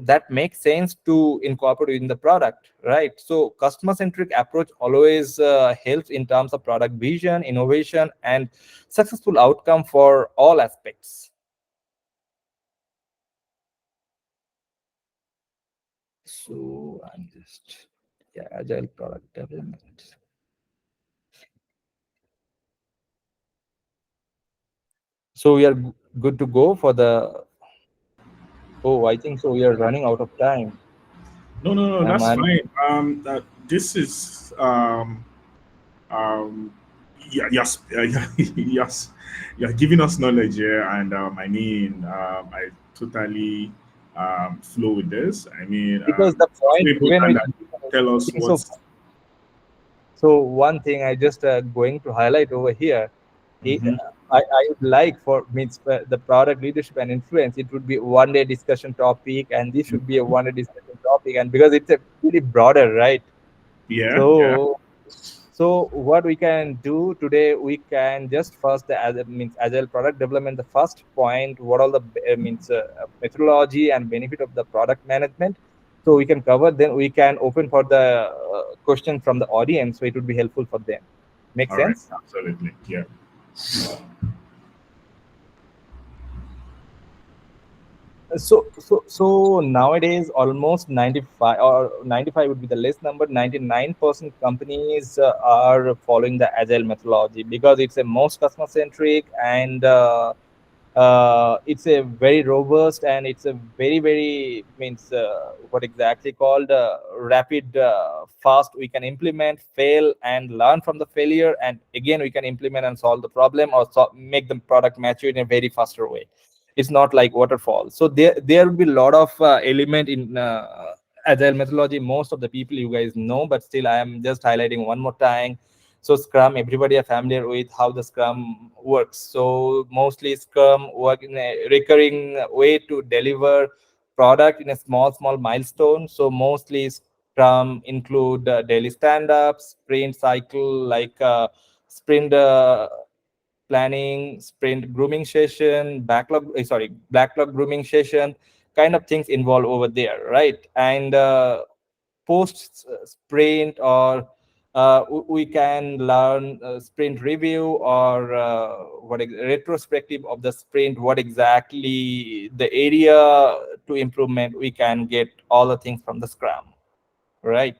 that makes sense to incorporate in the product, right? So customer centric approach always helps in terms of product vision, innovation, and successful outcome for all aspects. So I'm just, yeah, agile product development. So we are good to go for the. Oh, I think so. We are running out of time. No, no, no, that's I'm fine. This is um, yeah, yes, yeah, yes, you're giving us knowledge here, and I mean, I totally flow with this. I mean, because the it's point so even important with that you tell I us think so. what's. So one thing I just going to highlight over here, I, Mhm. I would like for means the product leadership and influence. It would be one day discussion topic, and this should be a one day discussion topic, and because it's a pretty broader, right? Yeah, yeah, So so what we can do today, we can just first the means agile product development. The first point, what all the means methodology and benefit of the product management. So we can cover. Then we can open for the question from the audience. So it would be helpful for them. Make all right, sense? absolutely, yeah. So nowadays almost 95 or 95 would be the less number. 99% companies are following the agile methodology because it's a most customer centric and it's a very robust and it's a very means what exactly called rapid fast. We can implement, fail, and learn from the failure, and again we can implement and solve the problem or make the product mature in a very faster way. It's not like waterfall. So there will be a lot of element in agile methodology, most of the people you guys know, but still I am just highlighting one more time. So Scrum, everybody are familiar with how the Scrum works. So mostly Scrum work in a recurring way to deliver product in a small milestone. So mostly Scrum include daily stand-ups, sprint cycle, like sprint planning, sprint grooming session, backlog grooming session, kind of things involved over there, right? And post sprint, or we can learn sprint review, or retrospective of the sprint, what exactly the area to improvement. We can get all the things from the Scrum, right?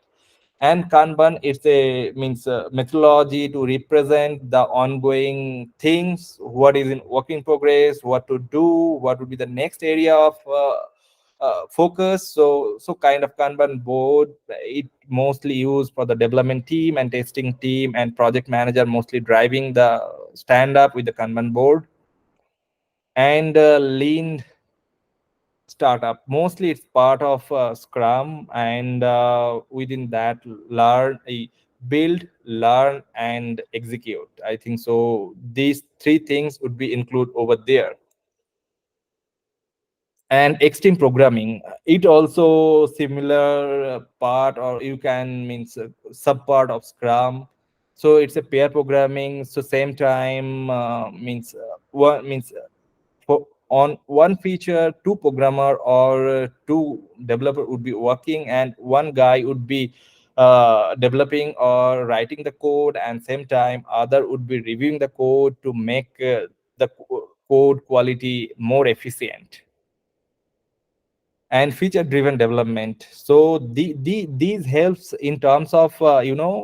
And Kanban, it's a means methodology to represent the ongoing things, what is in work in progress, what to do, what would be the next area of focus. So kind of Kanban board, it mostly used for the development team and testing team and project manager, mostly driving the stand up with the Kanban board. And lean startup, mostly it's part of Scrum, and within that, build, learn, and execute. I think so these three things would be included over there. And extreme programming, it also similar part, or you can means sub part of Scrum. So it's a pair programming, so same time means one means for on one feature, two programmer or two developer would be working, and one guy would be developing or writing the code, and same time other would be reviewing the code to make code quality more efficient. And feature driven development, so these helps in terms of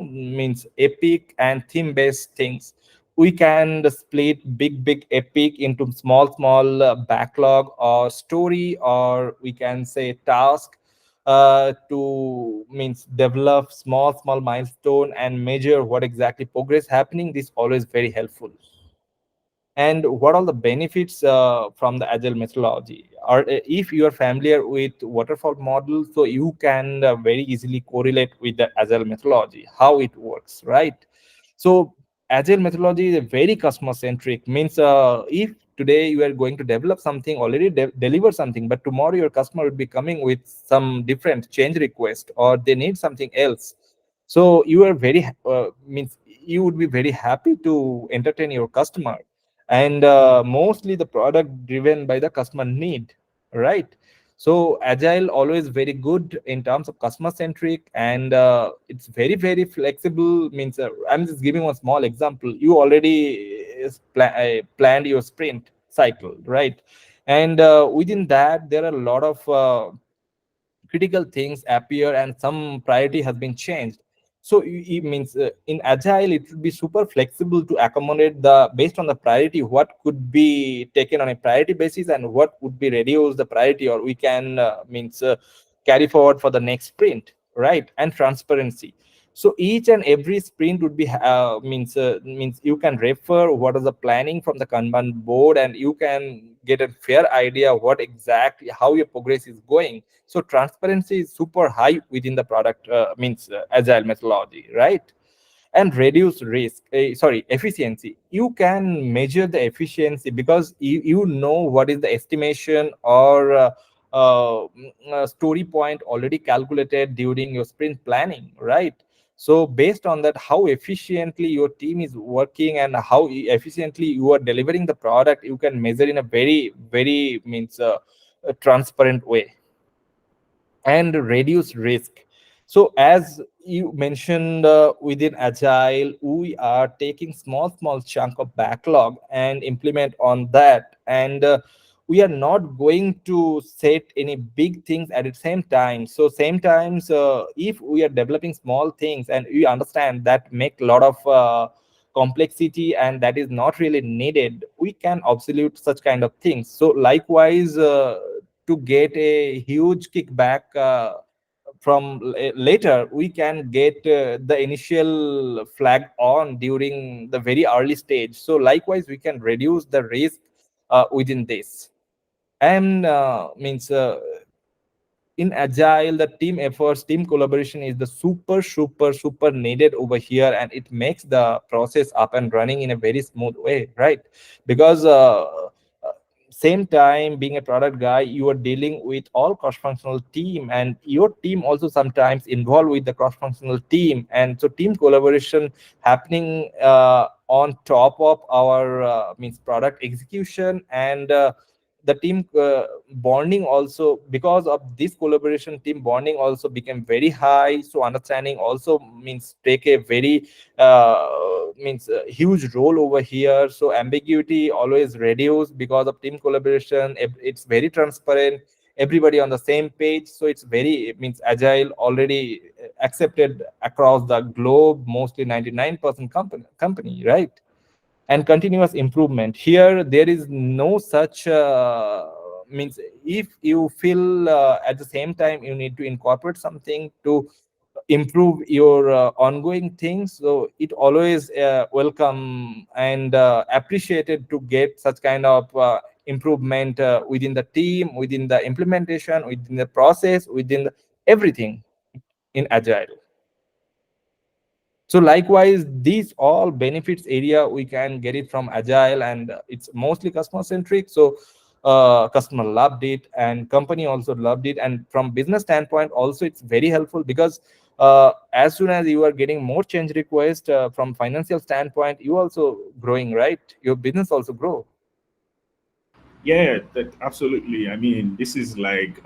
means epic and theme based things. We can split big epic into small backlog or story, or we can say task, to means develop small milestone and measure what exactly progress happening. This always very helpful. And what are the benefits from the agile methodology, or if you are familiar with waterfall model, so you can very easily correlate with the agile methodology, how it works, right? So agile methodology is a very customer centric, means if today you are going to develop something, already deliver something, but tomorrow your customer will be coming with some different change request, or they need something else. So you are very means you would be very happy to entertain your customer, and mostly the product driven by the customer need, right? So agile always very good in terms of customer centric, and it's very flexible, means I'm just giving one small example. You already planned your sprint cycle, right? And within that there are a lot of critical things appear, and some priority has been changed. So it means in agile it will be super flexible to accommodate the based on the priority, what could be taken on a priority basis and what would be reduce the priority, or we can means carry forward for the next sprint, right? And transparency, so each and every sprint would be means you can refer what is the planning from the Kanban board, and you can get a fair idea what exactly how your progress is going. So transparency is super high within the product means agile methodology, right? And reduce risk, sorry, efficiency. You can measure the efficiency because you know what is the estimation or story point already calculated during your sprint planning, right? So based on that, how efficiently your team is working and how efficiently you are delivering the product, you can measure in a very means a transparent way. And reduce risk. So as you mentioned, within agile we are taking small chunk of backlog and implement on that, and we are not going to set any big things at the same time. So same times, if we are developing small things and we understand that make a lot of complexity and that is not really needed, we can obsolete such kind of things. So likewise, to get a huge kickback from later, we can get the initial flag on during the very early stage. So likewise we can reduce the risk within this. And means in agile, the team efforts, team collaboration is the super needed over here, and it makes the process up and running in a very smooth way, right? Because same time, being a product guy, you are dealing with all cross-functional team, and your team also sometimes involved with the cross-functional team, and so team collaboration happening on top of our means product execution, and the team bonding also, because of this collaboration, team bonding also became very high. So understanding also means take a very means a huge role over here. So ambiguity always reduced because of team collaboration. It's very transparent, everybody on the same page, so it's very, it means agile already accepted across the globe, mostly 99% company, right? And continuous improvement, here there is no such means if you feel at the same time you need to incorporate something to improve your ongoing things, so it always welcome and appreciated to get such kind of improvement within the team, within the implementation, within the process, within everything in agile. So likewise, these all benefits area we can get it from agile, and it's mostly customer centric. So customer loved it, and company also loved it. And from business standpoint, also it's very helpful, because as soon as you are getting more change requests from financial standpoint, you also growing, right? Your business also grow. Yeah, that absolutely. I mean, this is like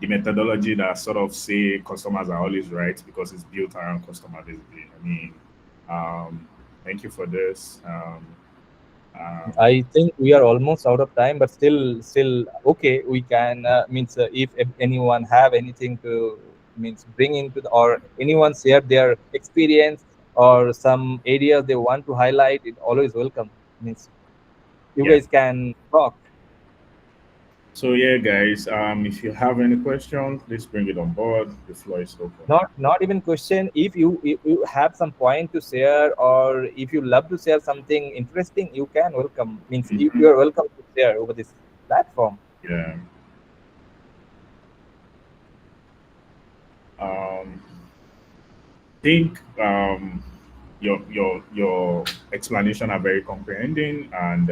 the methodology that sort of say customers are always right because it's built around customer basically. I mean, thank you for this. Um, I think we are almost out of time, but still okay. We can means if anyone have anything to means bring into the, or anyone share their experience or some areas they want to highlight, it always welcome. Means you yeah. guys can talk. So yeah, guys. If you have any questions, please bring it on board. The floor is open. Not even question. If you have some point to share, or if you love to share something interesting, you can welcome. Means you Mhm. are welcome to share over this platform. Yeah. Um, think your explanation are very comprehending, and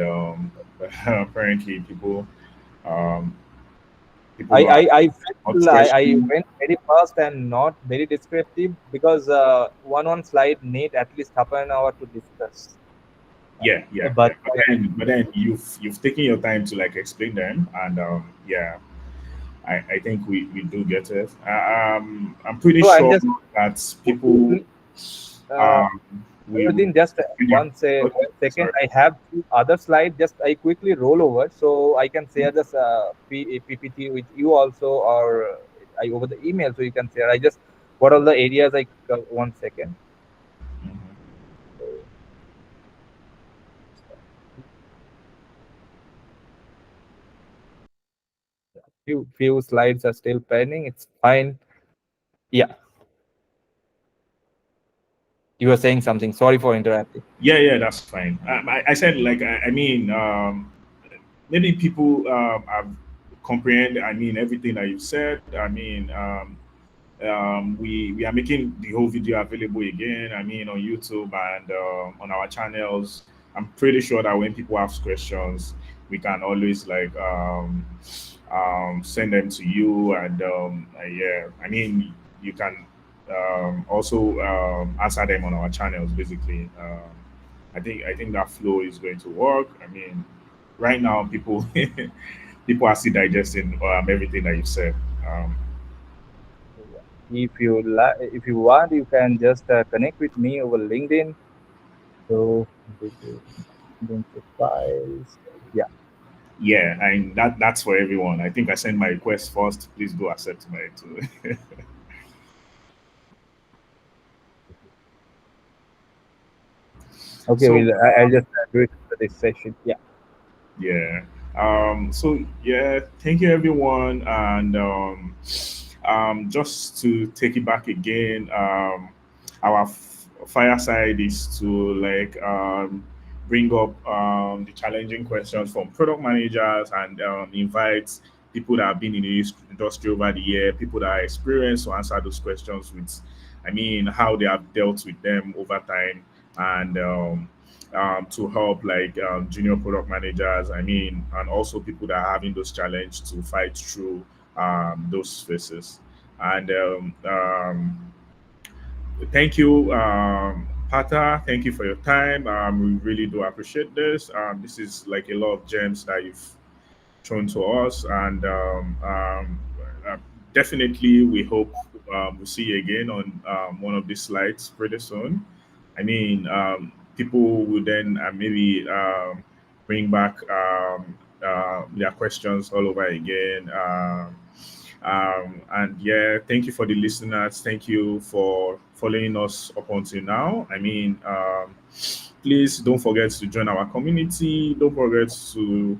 apparently um, people are I not feel I questioning. went very fast and not very descriptive, because one slide need at least half an hour to discuss. Yeah, yeah, But yeah. But then you've taken your time to like explain them, and yeah, I think we do get it. I'm pretty so I'm sure just that people uh, um we within just yeah. Okay, 1 second. sorry. I have two other slides. Just I quickly roll over so I can share this PPT with you also, or I over the email so you can share. I just what are the areas I 1 second. Mhm. Few slides are still pending. It's fine. Yeah, you were saying something. Sorry for interrupting. Yeah, yeah, that's fine. I said like I mean maybe people have comprehend. I mean everything that you said. I mean we are making the whole video available again. I mean on YouTube and on our channels. I'm pretty sure that when people ask questions, we can always like send them to you. And yeah, I mean you can also answer them on our channels. Basically, I think that flow is going to work. I mean, right now people people are still digesting everything that you said. Um, If you want, you can just connect with me over LinkedIn. So LinkedIn profiles. Yeah. Yeah, and that's for everyone. I think I sent my request first. Please go accept my too. Okay. So I'll just do it for this session. Yeah. yeah. So yeah, thank you everyone. And just to take it back again, our fireside is to like bring up the challenging questions from product managers and invite people that have been in the industry over the year, people that are experienced to answer those questions with, I mean, how they have dealt with them over time, and to help like junior product managers, I mean, and also people that are having those challenges to fight through those phases. And thank you, Pata. Thank you for your time. We really do appreciate this. This is like a lot of gems that you've shown to us, and uh, definitely we hope we'll see you again on one of these slides pretty soon. I mean, people will then maybe bring back their questions all over again. And yeah, thank you for the listeners. Thank you for following us up until now. I mean, please don't forget to join our community. Don't forget to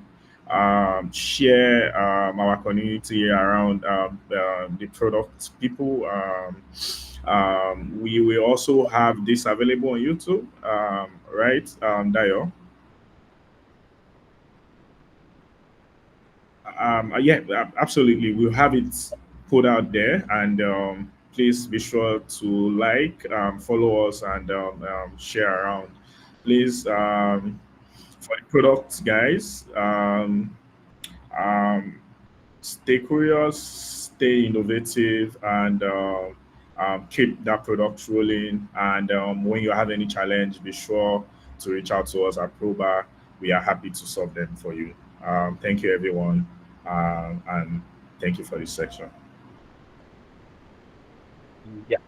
share our community around the product people. We will also have this available on YouTube, right, Dio? Yeah, absolutely. We'll have it put out there, and please be sure to like, follow us, and share around. Please, for the products, guys, um, stay curious, stay innovative, and keep that product rolling. And when you have any challenge, be sure to reach out to us at Probar. We are happy to solve them for you. Thank you, everyone, and thank you for this section. Yeah.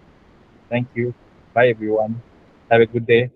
Thank you. Bye, everyone. Have a good day.